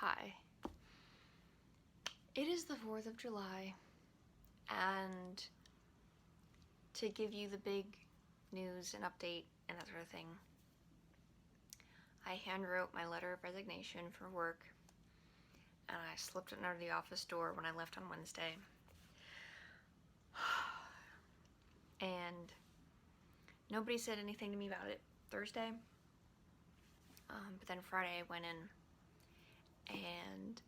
Hi. It is the 4th of July, and to give you the big news and update and that sort of thing, I handwrote my letter of resignation for work, and I slipped it under the office door when I left on Wednesday. And nobody said anything to me about it Thursday, but then Friday I went in, and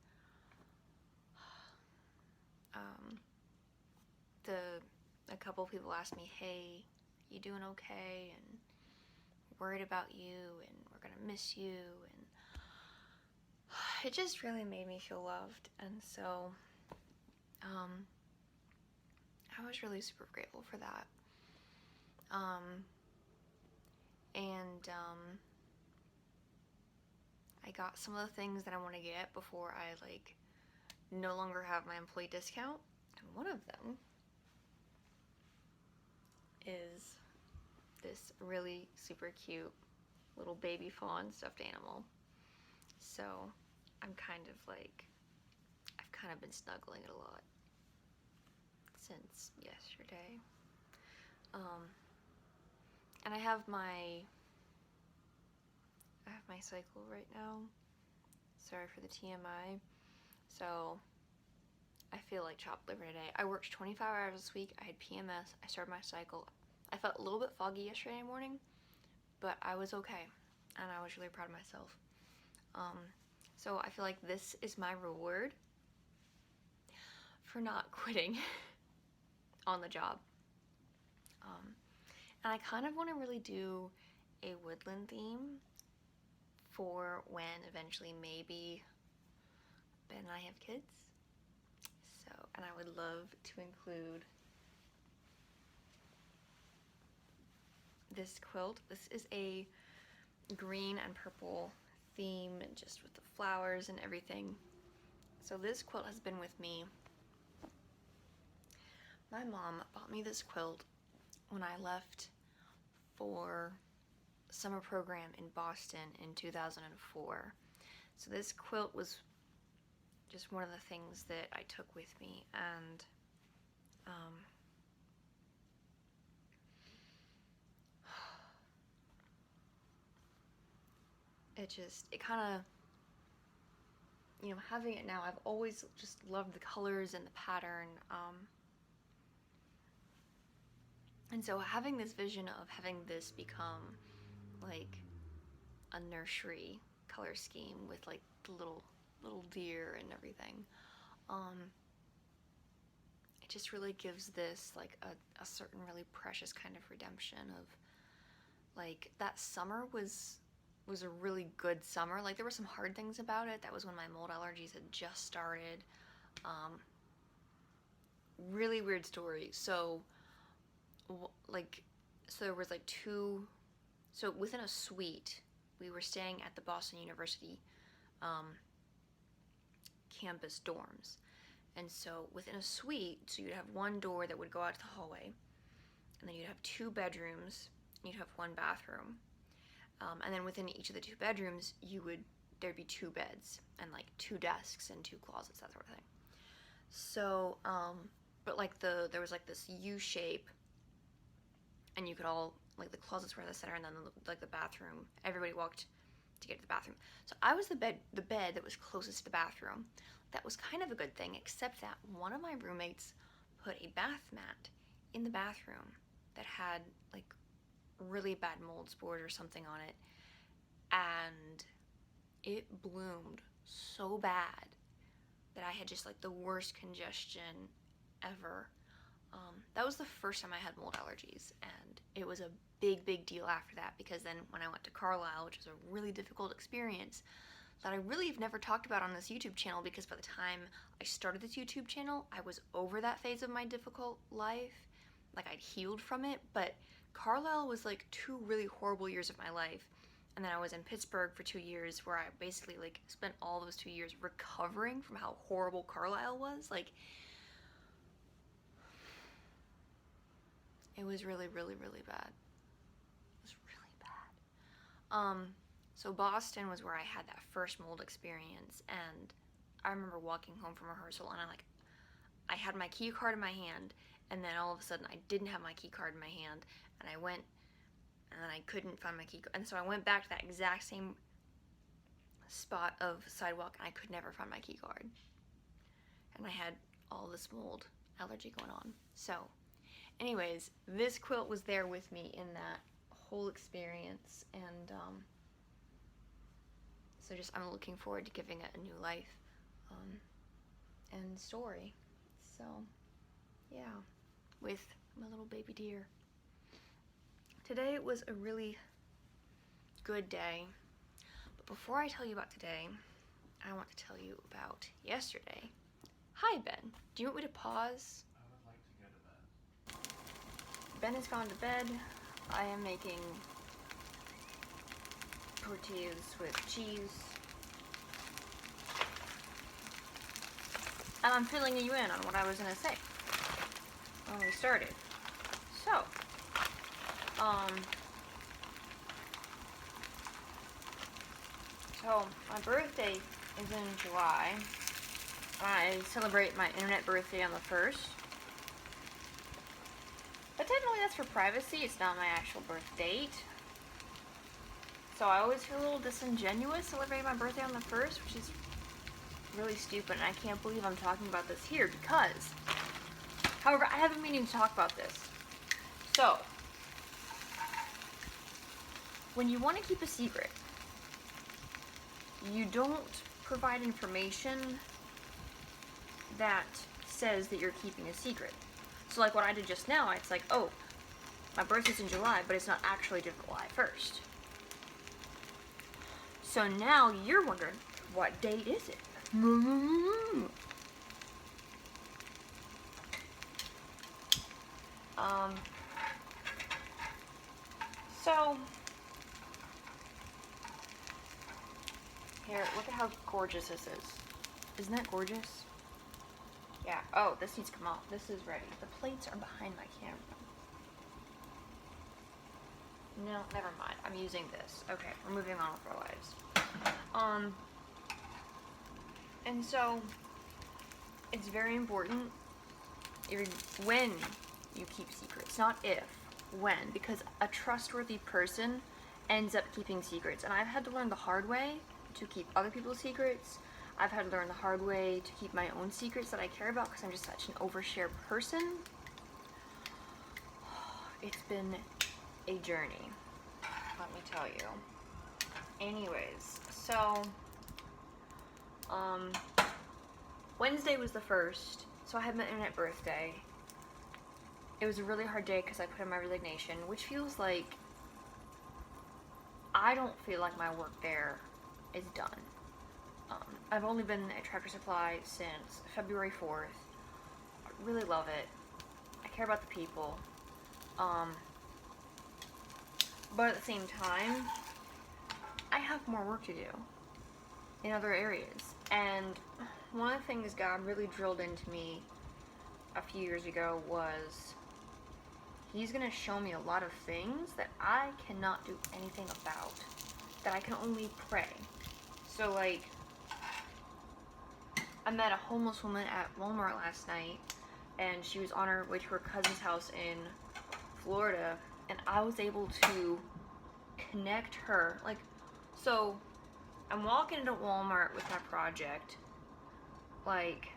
a couple people asked me, hey, you doing okay, and worried about you, and we're gonna miss you, and it just really made me feel loved. And so I was really super grateful for that. I got some of the things that I want to get before I no longer have my employee discount, and one of them is this really super cute little baby fawn stuffed animal. So I've kind of been snuggling it a lot since yesterday. And I have my cycle right now. Sorry for the TMI. So I feel like chopped liver today. I worked 25 hours this week. I had PMS. I started my cycle. I felt a little bit foggy yesterday morning, but I was okay, and I was really proud of myself. So I feel like this is my reward for not quitting on the job. And I kind of want to really do a woodland theme for when eventually maybe Ben and I have kids. So, and I would love to include this quilt. This is a green and purple theme, just with the flowers and everything. So this quilt has been with me. My mom bought me this quilt when I left for summer program in Boston in 2004. So this quilt was just one of the things that I took with me, and it kind of, having it now, I've always just loved the colors and the pattern, and so having this vision of having this become like a nursery color scheme with like the little deer and everything, it just really gives this like a certain really precious kind of redemption of like that summer was a really good summer. Like there were some hard things about it. That was when my mold allergies had just started. Really weird story. So there was like so within a suite, we were staying at the Boston University campus dorms. And so within a suite, so you'd have one door that would go out to the hallway, and then you'd have 2 bedrooms, and you'd have 1 bathroom. And then within each of the 2 bedrooms, there'd be 2 beds and like 2 desks and 2 closets, that sort of thing. So, but like there was like this U shape, and you could all, like the closets were in the center, and then like the bathroom, everybody walked to get to the bathroom. So I was the bed that was closest to the bathroom. That was kind of a good thing, except that one of my roommates put a bath mat in the bathroom that had like really bad mold spores or something on it, and it bloomed so bad that I had just like the worst congestion ever. That was the first time I had mold allergies, and it was a big deal after that, because then when I went to Carlisle, which was a really difficult experience that I really have never talked about on this YouTube channel, because by the time I started this YouTube channel, I was over that phase of my difficult life. Like I'd healed from it, but Carlisle was like 2 really horrible years of my life. And then I was in Pittsburgh for 2 years, where I basically like spent all those 2 years recovering from how horrible Carlisle was. Like it was really bad. It was really bad. So Boston was where I had that first mold experience, and I remember walking home from rehearsal, and I had my key card in my hand, and then all of a sudden I didn't have my key card in my hand, and I went, and then I couldn't find my key card, and so I went back to that exact same spot of sidewalk, and I could never find my key card, and I had all this mold allergy going on. So anyways, this quilt was there with me in that whole experience, and so just I'm looking forward to giving it a new life and story. So yeah, with my little baby deer. Today was a really good day, but before I tell you about today, I want to tell you about yesterday. Hi, Ben. Do you want me to pause? I would like to go to bed. Ben has gone to bed. I am making tortillas with cheese. And I'm filling you in on what I was going to say when we started. So, my birthday is in July. I celebrate my internet birthday on the 1st. But technically that's for privacy, it's not my actual birth date. So I always feel a little disingenuous celebrating my birthday on the 1st, which is really stupid, and I can't believe I'm talking about this here because, however, I have been meaning to talk about this. So, when you want to keep a secret, you don't provide information that says that you're keeping a secret. So like what I did just now, it's like, oh, my birthday's in July, but it's not actually July 1st. So now you're wondering, what date is it? So, here, look at how gorgeous this is. Isn't that gorgeous? Yeah, oh, this needs to come off. This is ready. The plates are behind my camera. No, never mind. I'm using this. Okay, we're moving on with our lives. And so, it's very important when you keep secrets, not if, when, because a trustworthy person ends up keeping secrets. And I've had to learn the hard way to keep other people's secrets. I've had to learn the hard way to keep my own secrets that I care about because I'm just such an overshare person. It's been a journey, let me tell you. Anyways, so, Wednesday was the 1st, so I had my internet birthday. It was a really hard day because I put in my resignation, which feels like, I don't feel like my work there is done. I've only been at Tractor Supply since February 4th. I really love it. I care about the people. But at the same time, I have more work to do in other areas. And one of the things God really drilled into me a few years ago was He's going to show me a lot of things that I cannot do anything about, that I can only pray. So, like, I met a homeless woman at Walmart last night, and she was on her way to her cousin's house in Florida, and I was able to connect her. Like, so, I'm walking into Walmart with my project, like,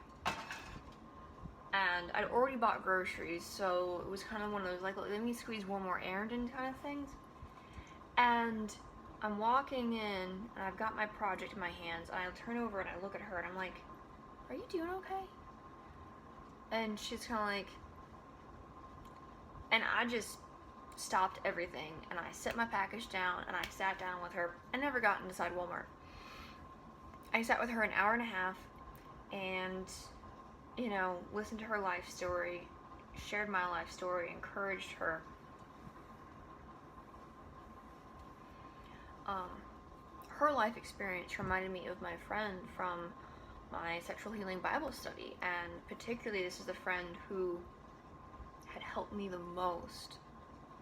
and I'd already bought groceries, so it was kind of one of those, like, let me squeeze one more errand in kind of things. And I'm walking in, and I've got my project in my hands, and I turn over and I look at her, and I'm like, are you doing okay? And she's kind of like, and I just stopped everything, and I set my package down, and I sat down with her. I never got inside Walmart. I sat with her an hour and a half, and, you know, listened to her life story, shared my life story, encouraged her. Her life experience reminded me of my friend from my sexual healing Bible study, and particularly this is the friend who had helped me the most.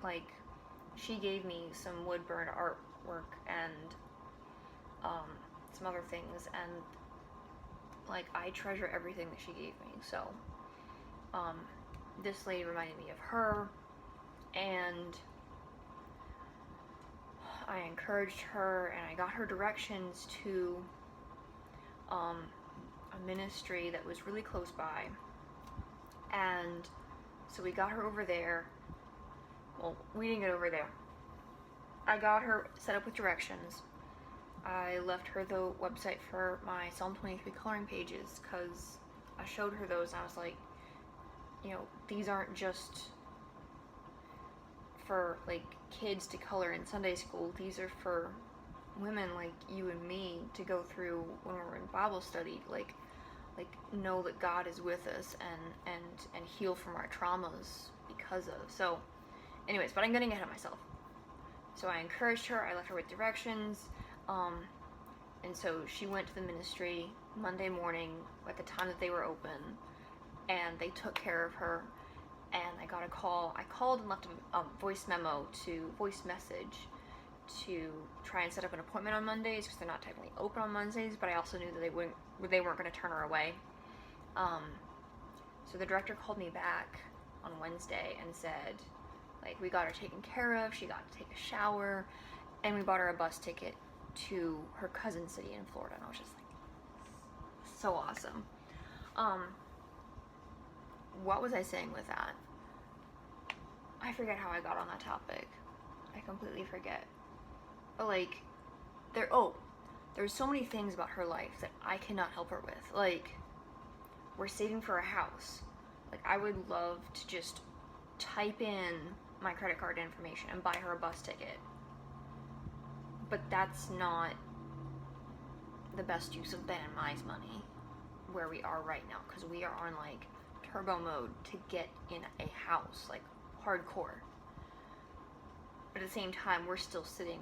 Like, she gave me some wood burn artwork, and some other things, and like I treasure everything that she gave me. So this lady reminded me of her, and I encouraged her, and I got her directions to a ministry that was really close by. And so we got her over there. Well, we didn't get over there. I got her set up with directions. I left her the website for my Psalm 23 coloring pages, because I showed her those and I was like, you know, these aren't just for like kids to color in Sunday school. These are for women like you and me to go through when we're in Bible study, like know that God is with us and heal from our traumas because of. So anyways, but I'm getting ahead of myself. So I encouraged her, I left her with directions, and so she went to the ministry Monday morning at the time that they were open, and they took care of her. And I got a call. I called and left a voice message to try and set up an appointment on Mondays, because they're not technically open on Mondays, but I also knew that they weren't going to turn her away. So the director called me back on Wednesday and said, like, we got her taken care of, she got to take a shower, and we bought her a bus ticket to her cousin's city in Florida. And I was just like, so awesome. What was I saying with that? I forget how I got on that topic. I completely forget. But like, there's so many things about her life that I cannot help her with. Like, we're saving for a house. Like, I would love to just type in my credit card information and buy her a bus ticket. But that's not the best use of Ben and Mai's money where we are right now, because we are on like turbo mode to get in a house, like hardcore. But at the same time, we're still sitting